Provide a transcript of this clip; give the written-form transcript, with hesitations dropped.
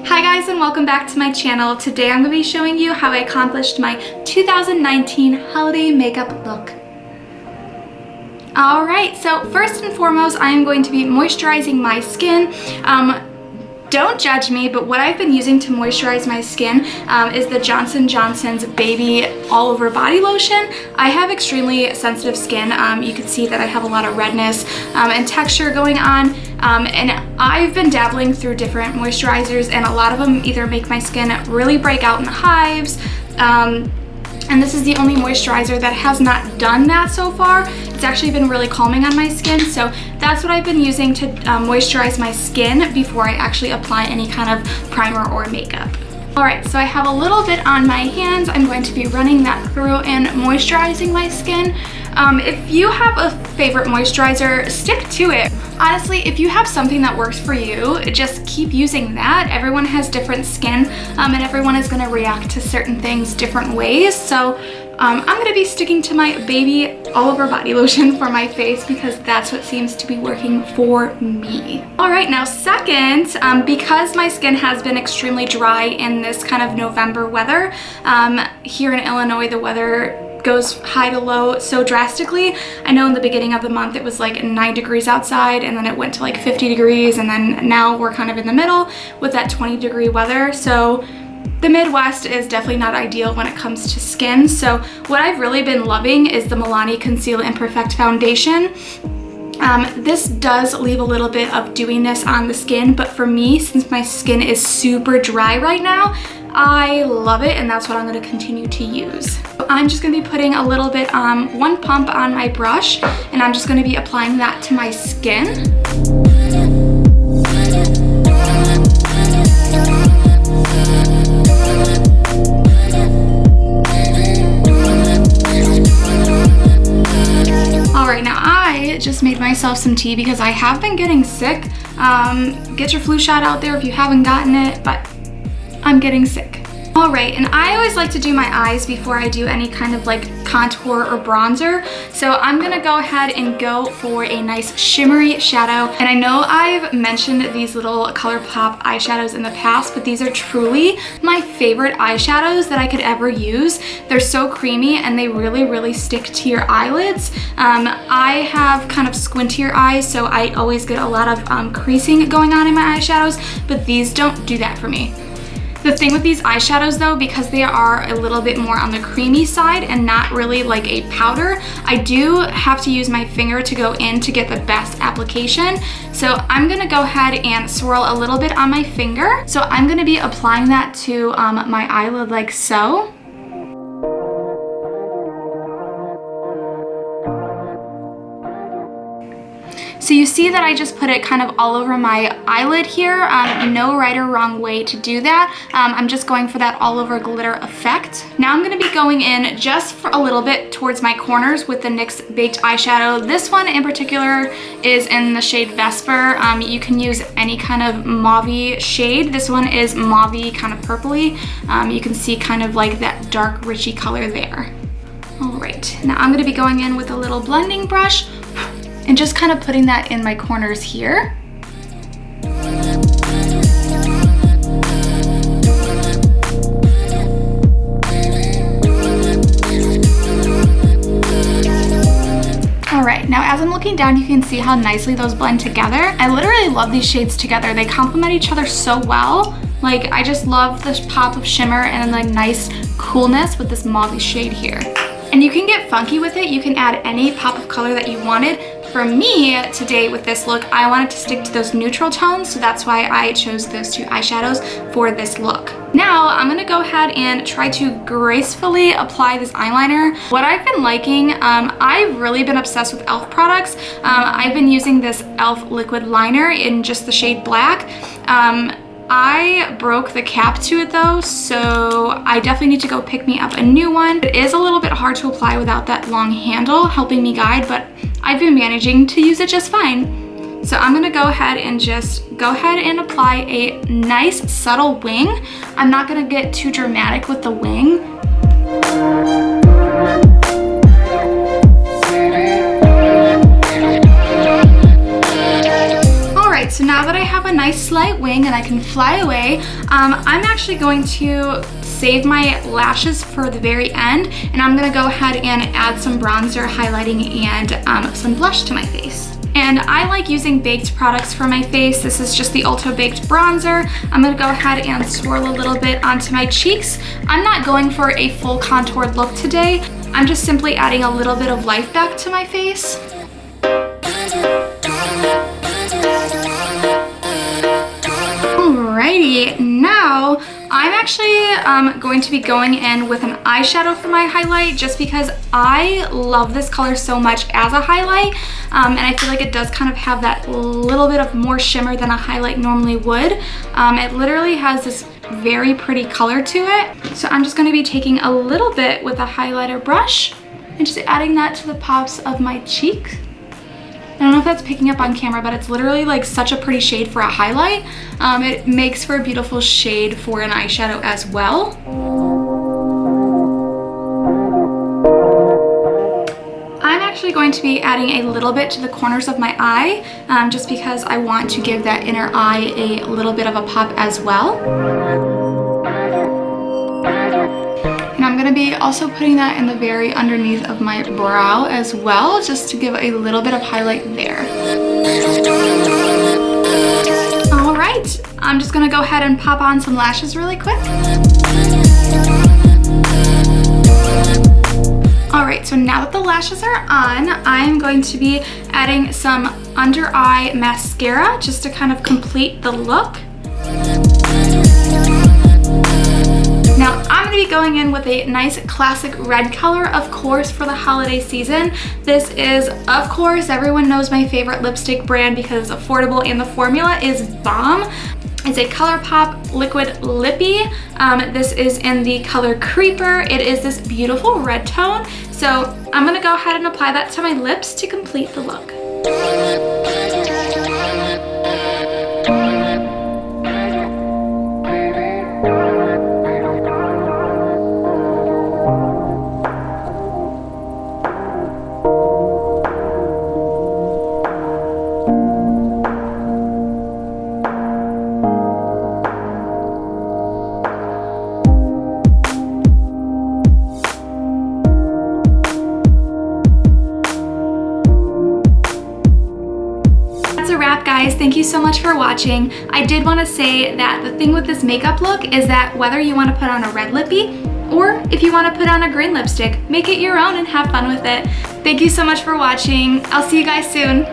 Hi guys, and welcome back to my channel. Today I'm going to be showing you how I accomplished my 2019 holiday makeup look. Alright, so first and foremost, I am going to be moisturizing my skin. Don't judge me, but what I've been using to moisturize my skin is the Johnson & Johnson's Baby All Over Body Lotion. I have extremely sensitive skin. You can see that I have a lot of redness and texture going on. And I've been dabbling through different moisturizers, and a lot of them either make my skin really break out in hives, and this is the only moisturizer that has not done that so far. It's actually been really calming on my skin, so that's what I've been using to moisturize my skin before I actually apply any kind of primer or makeup. Alright, so I have a little bit on my hands. I'm going to be running that through and moisturizing my skin. If you have a favorite moisturizer, stick to it. Honestly, if you have something that works for you, just keep using that. Everyone has different skin, and everyone is going to react to certain things different ways. So I'm going to be sticking to my Baby All Over Body Lotion for my face because that's what seems to be working for me. Alright, now second, because my skin has been extremely dry in this kind of November weather, here in Illinois the weather goes high to low so drastically. I know in the beginning of the month it was like 9 degrees outside, and then it went to like 50 degrees, and then now we're kind of in the middle with that 20-degree weather. So the Midwest is definitely not ideal when it comes to skin. So what I've really been loving is the Milani Conceal Imperfect Foundation. This does leave a little bit of dewiness on the skin, but for me, since my skin is super dry right now, I love it, and that's what I'm going to continue to use. I'm just going to be putting a little bit, one pump on my brush, and I'm just going to be applying that to my skin. Alright, now I just made myself some tea because I have been getting sick. Get your flu shot out there if you haven't gotten it, but I'm getting sick. Alright, and I always like to do my eyes before I do any kind of like contour or bronzer. So I'm gonna go ahead and go for a nice shimmery shadow. And I know I've mentioned these little ColourPop eyeshadows in the past, but these are truly my favorite eyeshadows that I could ever use. They're so creamy and they really stick to your eyelids. I have kind of squintier eyes, so I always get a lot of creasing going on in my eyeshadows, but these don't do that for me. The thing with these eyeshadows though, because they are a little bit more on the creamy side and not really like a powder, I do have to use my finger to go in to get the best application. So I'm gonna go ahead and swirl a little bit on my finger. So I'm gonna be applying that to my eyelid like so. So you see that I just put it kind of all over my eyelid here. No right or wrong way to do that. I'm just going for that all over glitter effect. Now I'm going to be going in just for a little bit towards my corners with the NYX Baked Eyeshadow. This one in particular is in the shade Vesper. You can use any kind of mauve-y shade. This one is mauve-y, kind of purpley. You can see kind of like that dark richy color there. Alright, now I'm going to be going in with a little blending brush and just kind of putting that in my corners here. Alright, now as I'm looking down, you can see how nicely those blend together. I literally love these shades together. They complement each other so well. Like, I just love this pop of shimmer and like nice coolness with this mauve shade here. And you can get funky with it. You can add any pop of color that you wanted. For me today with this look, I wanted to stick to those neutral tones, so that's why I chose those two eyeshadows for this look. Now I'm gonna go ahead and try to gracefully apply this eyeliner. What I've been liking, I've really been obsessed with e.l.f. products. I've been using this e.l.f. liquid liner in just the shade black. I broke the cap to it though, so I definitely need to go pick me up a new one. It is a little bit hard to apply without that long handle helping me guide, but I've been managing to use it just fine. So I'm gonna go ahead and apply a nice subtle wing. I'm not gonna get too dramatic with the wing. so now that I have a nice slight wing and I can fly away, I'm actually going to save my lashes for the very end, and I'm gonna go ahead and add some bronzer, highlighting, and some blush to my face. And I like using baked products for my face. This is just the ULTA Baked Bronzer. I'm gonna go ahead and swirl a little bit onto my cheeks. I'm not going for a full contoured look today. I'm just simply adding a little bit of life back to my face. Alrighty, now I'm actually going to be going in with an eyeshadow for my highlight, just because I love this color so much as a highlight, and I feel like it does kind of have that little bit of more shimmer than a highlight normally would. It literally has this very pretty color to it. So I'm just going to be taking a little bit with a highlighter brush and just adding that to the pops of my cheek. I don't know if that's picking up on camera, but it's literally like such a pretty shade for a highlight. It makes for a beautiful shade for an eyeshadow as well. I'm actually going to be adding a little bit to the corners of my eye, just because I want to give that inner eye a little bit of a pop as well. And I'm gonna be also putting that in the very underneath of my brow as well, just to give a little bit of highlight there. All right, I'm just gonna go ahead and pop on some lashes really quick. All right, so now that the lashes are on, I'm going to be adding some under eye mascara just to kind of complete the look. Now, I'm gonna be going in with a nice classic red color, of course, for the holiday season. This is, of course, everyone knows my favorite lipstick brand because it's affordable and the formula is bomb. It's a ColourPop Liquid Lippy. This is in the color Creeper. It is this beautiful red tone. So I'm gonna go ahead and apply that to my lips to complete the look. Guys, thank you so much for watching. I did want to say that the thing with this makeup look is that whether you want to put on a red lippy or if you want to put on a green lipstick, make it your own and have fun with it. Thank you so much for watching. I'll see you guys soon.